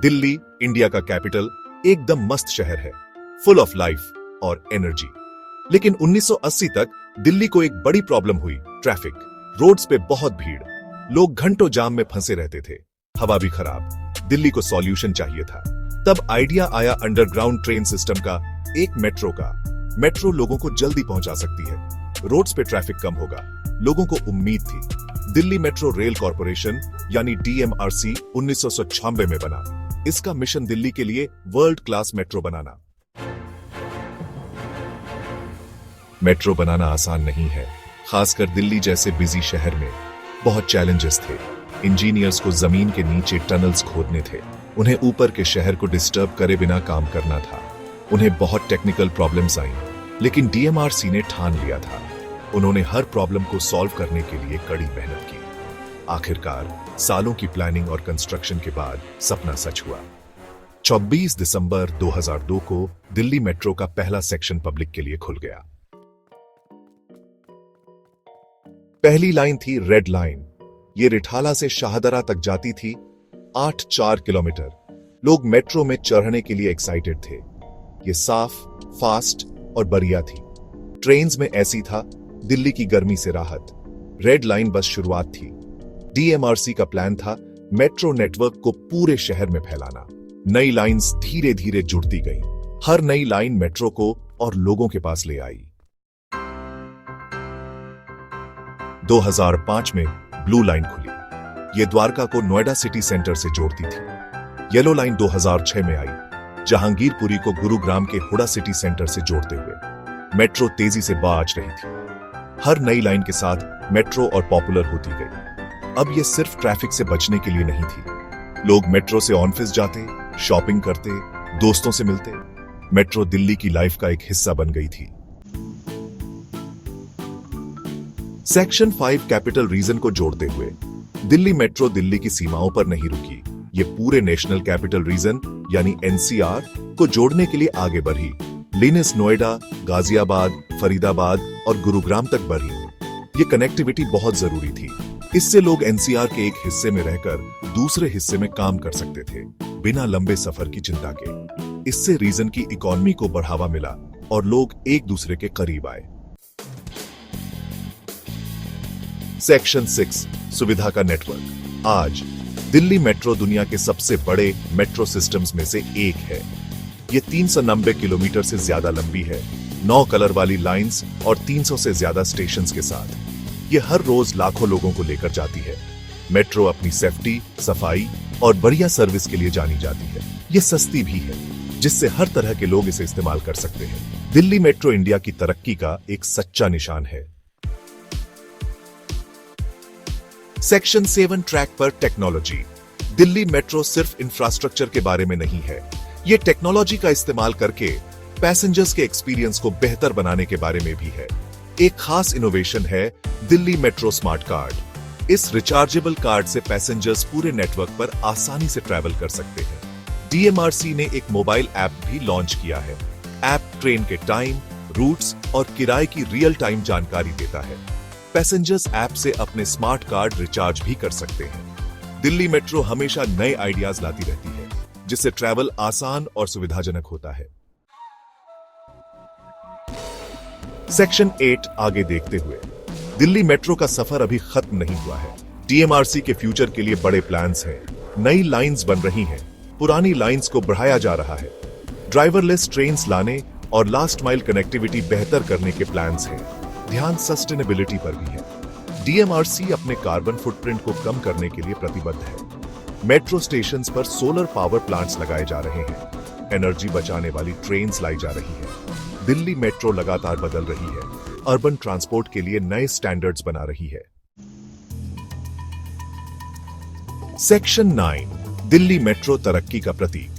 Delhi, India का capital, एकदम मस्त शहर है, फुल ऑफ लाइफ और एनर्जी। लेकिन 1980 तक दिल्ली को एक बड़ी प्रॉब्लम हुई, ट्रैफिक। रोड्स पे बहुत भीड़, लोग घंटों जाम में फंसे रहते थे, हवा भी खराब। दिल्ली को सॉल्यूशन चाहिए था। तब आइडिया आया अंडरग्राउंड ट्रेन सिस्टम का, एक मेट्रो का। मेट्रो लोगों को जल्दी पहुंचा सकती है, रोड्स पे ट्रैफिक कम होगा। लोगों को उम्मीद थी। दिल्ली मेट्रो रेल कॉर्पोरेशन यानी DMRC 1996 में बना। इसका मिशन दिल्ली के लिए वर्ल्ड क्लास मेट्रो बनाना। मेट्रो बनाना आसान नहीं है, खासकर दिल्ली जैसे बिजी शहर में। बहुत चैलेंजेस थे। इंजीनियर्स को जमीन के नीचे टनल्स खोदने थे, उन्हें ऊपर के शहर को डिस्टर्ब करे बिना काम करना था। उन्हें बहुत टेक्निकल प्रॉब्लम्स आई, लेकिन DMRC ने ठान लिया था। उन्होंने हर प्रॉब्लम को सॉल्व करने के लिए कड़ी मेहनत की। आखिरकार सालों की प्लानिंग और कंस्ट्रक्शन के बाद सपना सच हुआ। 24 दिसंबर 2002 को दिल्ली मेट्रो का पहला सेक्शन पब्लिक के लिए खुल गया। पहली लाइन थी रेड लाइन। ये रिठाला से शाहदरा तक जाती थी, 8-4 किलोमीटर। लोग मेट्रो में चढ़ने के लिए एक्साइटेड थे। ये साफ, फास्ट और बढ़िया थी। ट्रेन्स में एसी था, दिल्ली की गर्मी से राहत। रेड लाइन बस शुरुआत थी। DMRC का प्लान था मेट्रो नेटवर्क को पूरे शहर में फैलाना। नई लाइंस धीरे धीरे जुड़ती गईं। हर नई लाइन मेट्रो को और लोगों के पास ले आई। 2005 में ब्लू लाइन खुली। यह द्वारका को नोएडा सिटी सेंटर से जोड़ती थी। येलो लाइन 2006 में आई, जहांगीरपुरी को गुरुग्राम के हुडा सिटी सेंटर से जोड़ते हुए। मेट्रो तेजी से बाज रही थी। हर नई लाइन के साथ मेट्रो और पॉपुलर होती गई। अब यह सिर्फ ट्रैफिक से बचने के लिए नहीं थी। लोग मेट्रो से ऑफिस जाते, शॉपिंग करते, दोस्तों से मिलते। मेट्रो दिल्ली की लाइफ का एक हिस्सा बन गई थी। सेक्शन 5 कैपिटल रीजन को जोड़ते हुए दिल्ली मेट्रो दिल्ली की सीमाओं पर नहीं रुकी। ये पूरे नेशनल कैपिटल रीजन यानी NCR को जोड़ने के लिए आगे बढ़ी। लिनिस नोएडा, गाजियाबाद, फरीदाबाद और गुरुग्राम तक बढ़ी। ये कनेक्टिविटी बहुत जरूरी थी। इससे लोग NCR के एक हिस्से में रहकर दूसरे हिस्से में काम कर सकते थे, बिना लंबे सफर की चिंता के। इससे रीजन की इकोनॉमी को बढ़ावा मिला और लोग एक दूसरे के करीब आए। सेक्शन 6 सुविधा का नेटवर्क। आज दिल्ली मेट्रो दुनिया के सबसे बड़े मेट्रो सिस्टम्स में से एक है। ये 390 किलोमीटर से ज्यादा लंबी है, 9 कलर वाली लाइंस और 300 से ज्यादा स्टेशंस के साथ। ये हर रोज लाखों लोगों को लेकर जाती है। मेट्रो अपनी सेफ्टी, सफाई और बढ़िया सर्विस के लिए जानी जाती है। ये सस्ती भी है, जिससे हर तरह के लोग इसे इस्तेमाल कर सकते हैं। दिल्ली मेट्रो इंडिया की तरक्की का एक सच्चा निशान है। सेक्शन 7 ट्रैक पर टेक्नोलॉजी। दिल्ली मेट्रो सिर्फ इंफ्रास्ट्रक्चर के बारे में नहीं है, ये टेक्नोलॉजी का इस्तेमाल करके पैसेंजर्स के एक्सपीरियंस को बेहतर बनाने के बारे में भी है। एक खास इनोवेशन है दिल्ली मेट्रो स्मार्ट कार्ड। इस रिचार्जेबल कार्ड से पैसेंजर्स पूरे नेटवर्क पर आसानी से ट्रैवल कर सकते हैं। DMRC ने एक मोबाइल ऐप भी लॉन्च किया है। ऐप ट्रेन के टाइम, रूट्स और किराए की रियल टाइम जानकारी देता है। पैसेंजर्स ऐप से अपने स्मार्ट कार्ड रिचार्ज भी कर सकते हैं। दिल्ली मेट्रो हमेशा नए आइडियाज लाती रहती है, जिससे ट्रैवल आसान और सुविधाजनक होता है। सेक्शन 8 आगे देखते हुए दिल्ली मेट्रो का सफर अभी खत्म नहीं हुआ है। DMRC के फ्यूचर के लिए बड़े प्लान्स हैं। नई लाइंस बन रही हैं, पुरानी लाइंस को बढ़ाया जा रहा है। ड्राइवरलेस ट्रेन्स लाने और लास्ट माइल कनेक्टिविटी बेहतर करने के प्लान्स हैं। ध्यान सस्टेनेबिलिटी पर भी है। DMRC अपने कार्बन फुटप्रिंट को कम करने के लिए प्रतिबद्ध है। मेट्रो स्टेशंस पर सोलर पावर प्लांट्स लगाए जा रहे हैं। एनर्जी बचाने वाली ट्रेन्स लाई जा रही है। दिल्ली मेट्रो लगातार बदल रही है, अर्बन ट्रांसपोर्ट के लिए नए स्टैंडर्ड्स बना रही है। सेक्शन 9 दिल्ली मेट्रो तरक्की का प्रतीक।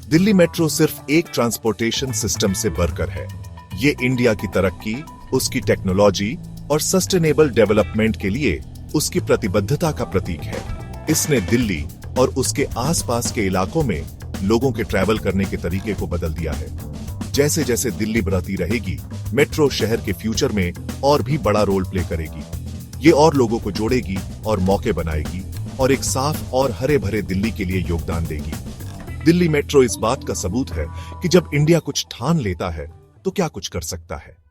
दिल्ली मेट्रो सिर्फ एक ट्रांसपोर्टेशन सिस्टम से बढ़कर है। ये इंडिया की तरक्की, उसकी टेक्नोलॉजी और सस्टेनेबल डेवलपमेंट के लिए उसकी प्रतिबद्धता का प्रतीक है। इसने दिल्ली और उसके आसपास के इलाकों में लोगों के ट्रैवल करने के तरीके को बदल दिया है। जैसे जैसे दिल्ली बढ़ती रहेगी, मेट्रो शहर के फ्यूचर में और भी बड़ा रोल प्ले करेगी। ये और लोगों को जोड़ेगी और मौके बनाएगी और एक साफ और हरे भरे दिल्ली के लिए योगदान देगी। दिल्ली मेट्रो इस बात का सबूत है कि जब इंडिया कुछ ठान लेता है तो क्या कुछ कर सकता है।